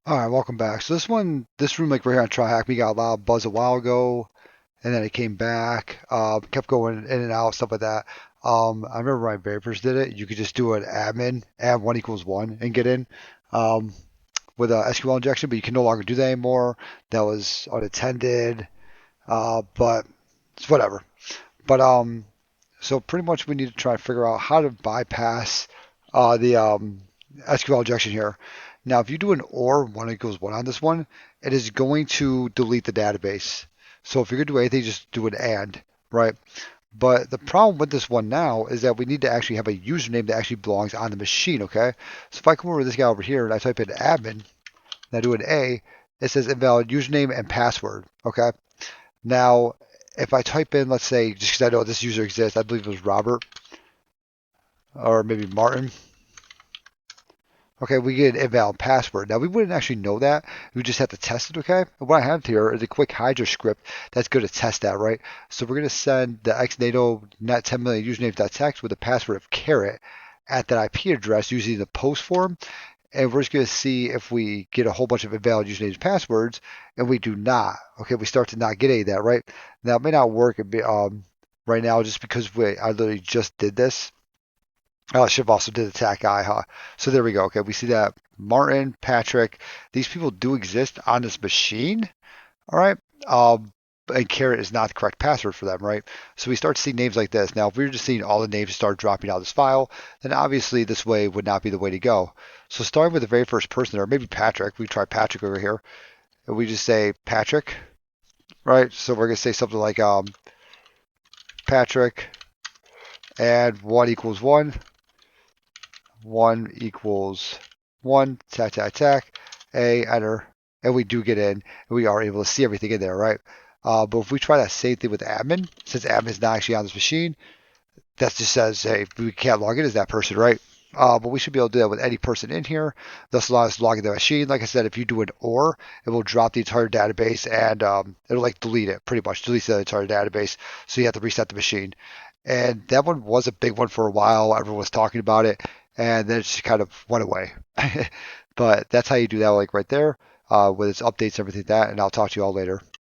All right, welcome back. So this room, like right here on TryHack, we got a lot of buzz a while ago, and then it came back, kept going in and out, stuff like that. I remember my very first did it. You could just do an admin, add one equals one, and get in um, with a SQL injection, but you can no longer do that anymore. That was unattended, but it's whatever. But so pretty much we need to try and figure out how to bypass the SQL injection here. Now, if you do an or one equals one on this one, it is going to delete the database. So if you're going to do anything, just do an and, right? But the problem with this one now is that we need to actually have a username that actually belongs on the machine, okay? So if I come over to this guy over here and I type in admin and I do an A, it says invalid username and password, okay? Now, if I type in, let's say, just because I know this user exists, I believe it was Robert or maybe Martin. Okay, we get an invalid password. Now, we wouldn't actually know that. We just have to test it, okay? And what I have here is a quick Hydra script that's going to test that, right? So we're going to send the xnato net 10 million usernames.txt with a password of caret at that IP address using the post form. And we're just going to see if we get a whole bunch of invalid usernames and passwords, and we do not. Okay, we start to not get any of that, right? Now, it may not work right now just because I literally just did this. Oh, I should have also did the tech guy, huh? So there we go. Okay, we see that Martin, Patrick, these people do exist on this machine. All right. And Carrot is not the correct password for them, right? So we start to see names like this. Now, if we were just seeing all the names start dropping out of this file, then obviously this way would not be the way to go. So starting with the very first person, or maybe Patrick, we try Patrick over here, and we just say Patrick, right? So we're gonna say something like Patrick and one equals one equals one, tack, tack, tack, A, enter, and we do get in, and we are able to see everything in there, right? But if we try that same thing with admin, since admin is not actually on this machine, that just says, hey, we can't log in as that person, right? But we should be able to do that with any person in here. Thus allow us to log in the machine. Like I said, if you do an or, it will drop the entire database and it'll like delete it, pretty much delete the entire database. So you have to reset the machine. And that one was a big one for a while. Everyone was talking about it, and then it just kind of went away. But that's how you do that, like right there, with its updates and everything like that. And I'll talk to you all later.